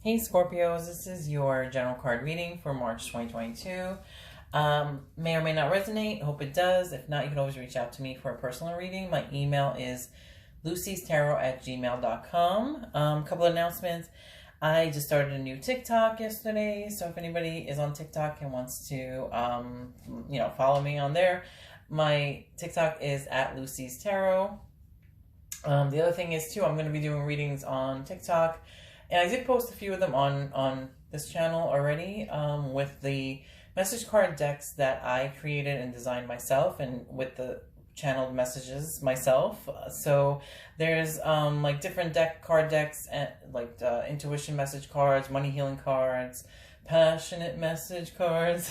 Hey Scorpios, this is your general card reading for March 2022. May or may not resonate. Hope it does. If not, you can always reach out to me for a personal reading. My email is lucy'starot@gmail.com. Couple of announcements. I just started a new TikTok yesterday, so if anybody is on TikTok and wants to, follow me on there, my TikTok is at Lucy's Tarot. The other thing is too, I'm going to be doing readings on TikTok, and I did post a few of them on this channel already, with the message card decks that I created and designed myself, and with the channeled messages myself. So there's like different card decks, and like intuition message cards, money healing cards, passionate message cards.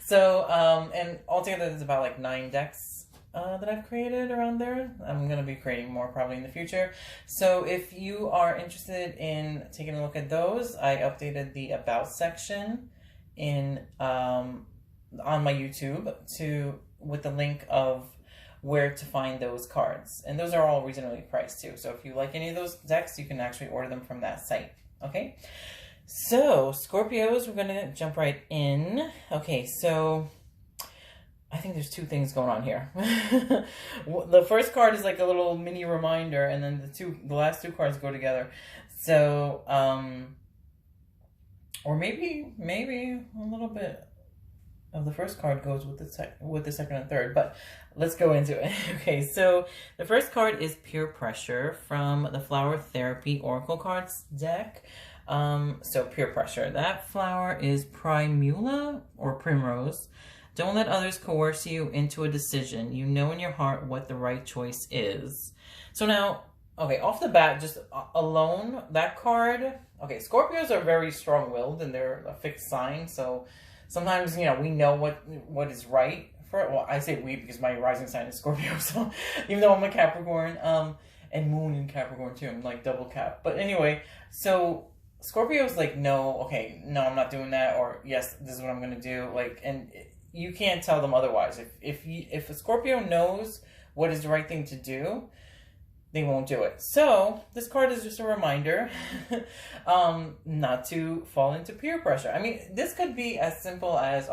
So and altogether there's about like 9 decks that I've created around there. I'm going to be creating more probably in the future. So if you are interested in taking a look at those, I updated the About section in on my YouTube with the link of where to find those cards. And those are all reasonably priced too. So if you like any of those decks, you can actually order them from that site. Okay? So, Scorpios, we're going to jump right in. Okay, so I think there's 2 things going on here. The first card is like a little mini reminder, and then the last 2 cards go together. So, or maybe a little bit of the first card goes with the second and third, but let's go into it. Okay, so the first card is Peer Pressure from the Flower Therapy Oracle Cards deck. So Peer Pressure. That flower is Primula or Primrose. Don't let others coerce you into a decision. You know in your heart what the right choice is. So now, okay, off the bat, just alone, that card, okay, Scorpios are very strong-willed and they're a fixed sign. So sometimes, we know what is right for it. Well, I say we because my rising sign is Scorpio. So even though I'm a Capricorn, and moon in Capricorn too, I'm like double Cap. But anyway, so Scorpio's like, no, I'm not doing that. Or yes, this is what I'm going to do. Like, and you can't tell them otherwise. If a Scorpio knows what is the right thing to do, they won't do it. So this card is just a reminder not to fall into peer pressure. I mean, this could be as simple as,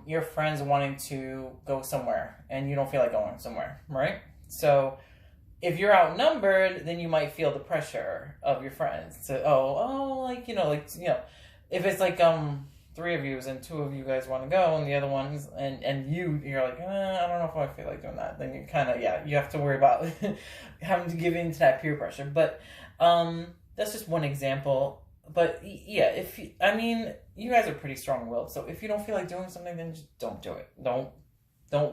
your friends wanting to go somewhere and you don't feel like going somewhere, right? So if you're outnumbered, then you might feel the pressure of your friends to, if it's like 3 of you and 2 of you guys want to go, and the other ones, and you're like, I don't know if I feel like doing that. Then you kind of, you have to worry about having to give in to that peer pressure. But that's just one example. But yeah, you guys are pretty strong-willed. So if you don't feel like doing something, then just don't do it. Don't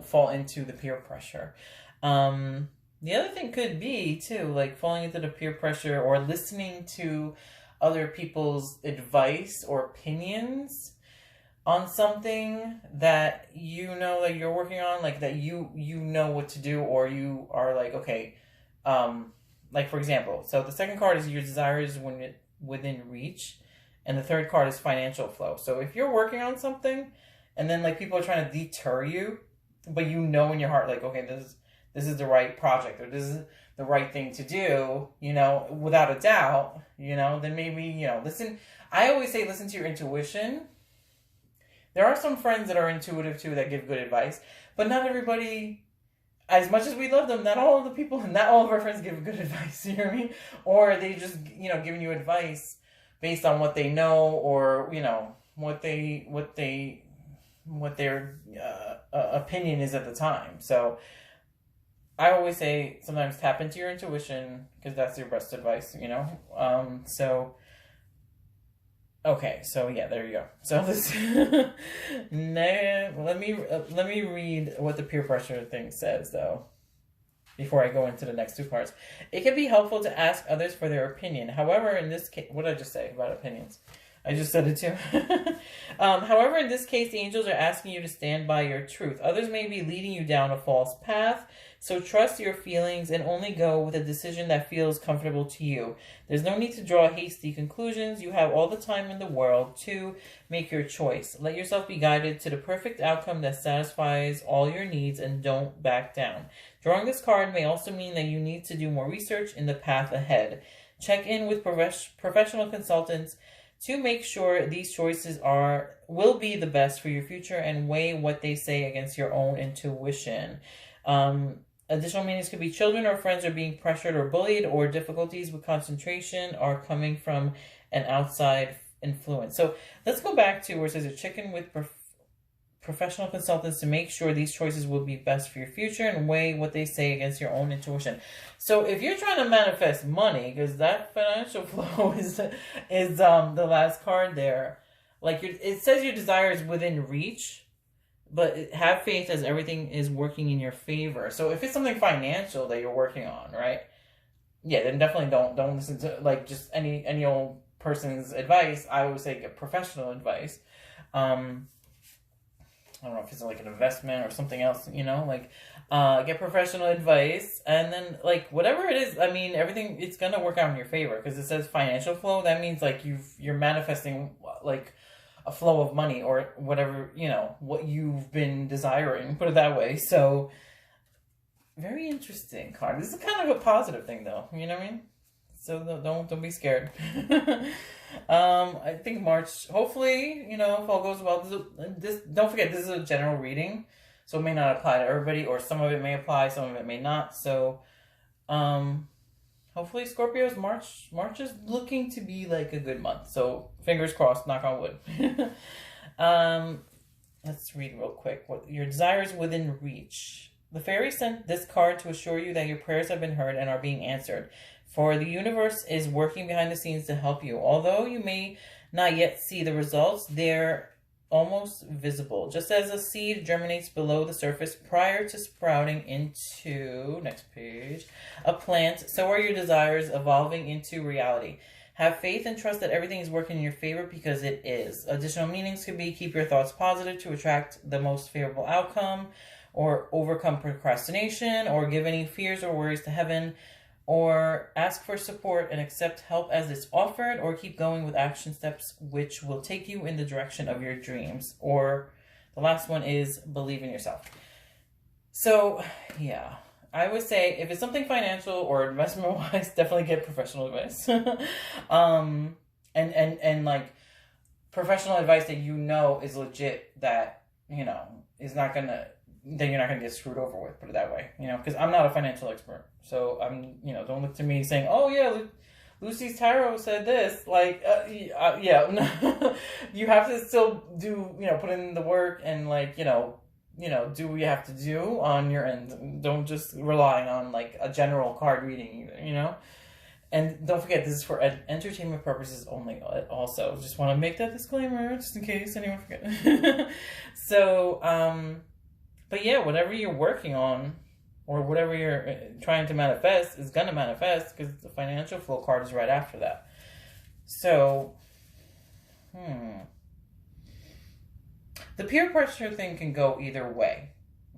fall into the peer pressure. The other thing could be too, like falling into the peer pressure or listening to other people's advice or opinions on something that that you're working on, like that you know what to do, or you are like, okay, like for example, so the second card is your desires within reach, and the third card is financial flow. So if you're working on something and then like people are trying to deter you, but in your heart, like, okay, this is the right project, or this is the right thing to do, without a doubt, then maybe, listen. I always say listen to your intuition. There are some friends that are intuitive too that give good advice, but not everybody, as much as we love them, not all of our friends give good advice, you know what I mean? Or they just, giving you advice based on what they know, or, what their opinion is at the time. So I always say sometimes tap into your intuition because that's your best advice, okay, so yeah, there you go. So this, let me read what the peer pressure thing says though, before I go into the next 2 parts. It can be helpful to ask others for their opinion. However, in this case, what did I just say about opinions? I just said it too. However, in this case, the angels are asking you to stand by your truth. Others may be leading you down a false path, so trust your feelings and only go with a decision that feels comfortable to you. There's no need to draw hasty conclusions. You have all the time in the world to make your choice. Let yourself be guided to the perfect outcome that satisfies all your needs, and don't back down. Drawing this card may also mean that you need to do more research in the path ahead. Check in with professional consultants to make sure these choices will be the best for your future, and weigh what they say against your own intuition. Additional meanings could be children or friends are being pressured or bullied, or difficulties with concentration are coming from an outside influence. So let's go back to where it says a check in with professional consultants to make sure these choices will be best for your future, and weigh what they say against your own intuition. So if you're trying to manifest money, because that financial flow is the last card there, like it says your desire is within reach, but have faith as everything is working in your favor. So if it's something financial that you're working on, right? Yeah, then definitely don't listen to like just any old person's advice. I would say get professional advice. I don't know if it's like an investment or something else, like get professional advice, and then like whatever it is, I mean, everything, it's going to work out in your favor, because it says financial flow. That means like you're manifesting like a flow of money, or whatever, what you've been desiring, put it that way. So very interesting card. This is kind of a positive thing though, you know what I mean? So don't be scared. I think March, hopefully, if all goes well, this don't forget, this is a general reading, so it may not apply to everybody, or some of it may apply, some of it may not. So, hopefully Scorpio's March is looking to be like a good month. So fingers crossed, knock on wood. Let's read real quick. What your desires within reach. The fairy sent this card to assure you that your prayers have been heard and are being answered. For the universe is working behind the scenes to help you. Although you may not yet see the results, they're almost visible. Just as a seed germinates below the surface prior to sprouting into, next page, a plant, so are your desires evolving into reality. Have faith and trust that everything is working in your favor, because it is. Additional meanings could be keep your thoughts positive to attract the most favorable outcome, or overcome procrastination, or give any fears or worries to heaven, or ask for support and accept help as it's offered, or keep going with action steps which will take you in the direction of your dreams. Or the last one is believe in yourself. So yeah, I would say if it's something financial or investment wise, definitely get professional advice. And like professional advice that is legit, that is not gonna, then you're not going to get screwed over with, put it that way, because I'm not a financial expert. So I'm, don't look to me saying, oh yeah, Lucy's tarot said this, like, yeah, you have to still do, put in the work, and like, do what you have to do on your end. Don't just rely on like a general card reading either, And don't forget, this is for entertainment purposes only. Also, just want to make that disclaimer just in case anyone forgets. So, but yeah, whatever you're working on, or whatever you're trying to manifest, is going to manifest, because the financial flow card is right after that. So, the peer pressure thing can go either way.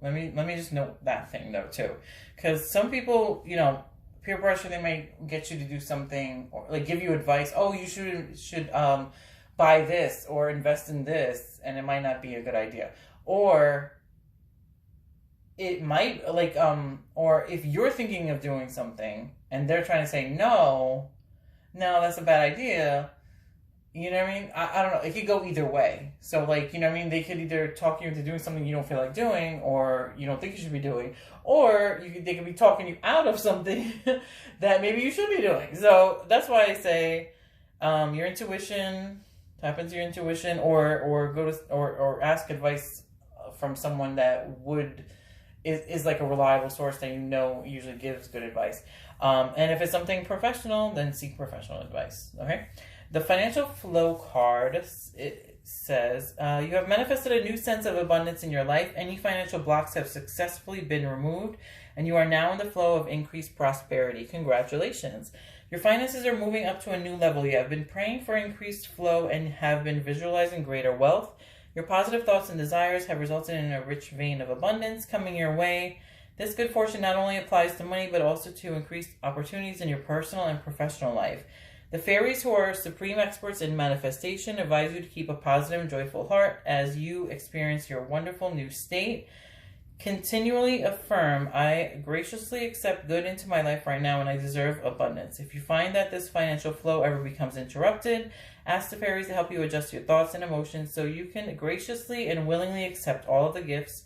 Let me just note that thing though too, because some people, peer pressure, they might get you to do something, or like give you advice. Oh, you should buy this or invest in this, and it might not be a good idea. Or it might or if you're thinking of doing something and they're trying to say no, that's a bad idea. You know what I mean? I don't know. It could go either way. So like, they could either talk you into doing something you don't feel like doing, or you don't think you should be doing, or they could be talking you out of something that maybe you should be doing. So that's why I say, your intuition, tap into your intuition, or go to, or ask advice from someone that is like a reliable source that usually gives good advice. And if it's something professional, then seek professional advice. Okay. The financial flow card, it says, you have manifested a new sense of abundance in your life. Any financial blocks have successfully been removed, and you are now in the flow of increased prosperity. Congratulations. Your finances are moving up to a new level. You have been praying for increased flow and have been visualizing greater wealth. Your positive thoughts and desires have resulted in a rich vein of abundance coming your way. This good fortune not only applies to money, but also to increased opportunities in your personal and professional life. The fairies, who are supreme experts in manifestation, advise you to keep a positive and joyful heart as you experience your wonderful new state. Continually affirm, I graciously accept good into my life right now and I deserve abundance. If you find that this financial flow ever becomes interrupted, ask the fairies to help you adjust your thoughts and emotions so you can graciously and willingly accept all of the gifts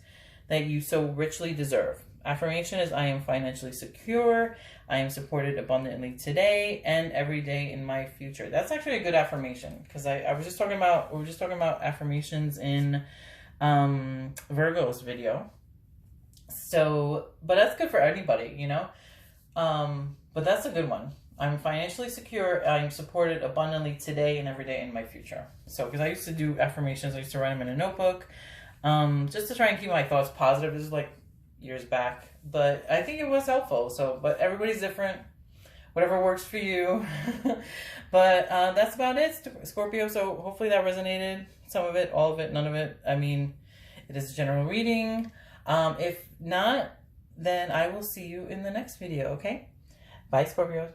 that you so richly deserve. Affirmation is, I am financially secure. I am supported abundantly today and every day in my future. That's actually a good affirmation, because we were just talking about affirmations in Virgo's video. So, but that's good for anybody, you know. But that's a good one. I'm financially secure. I'm supported abundantly today and every day in my future. So, because I used to do affirmations, I used to write them in a notebook, just to try and keep my thoughts positive. This is like years back, but I think it was helpful. So, but everybody's different. Whatever works for you. But that's about it, Scorpio. So hopefully that resonated. Some of it, all of it, none of it. I mean, it is a general reading. If not, then I will see you in the next video, okay? Bye, Scorpios.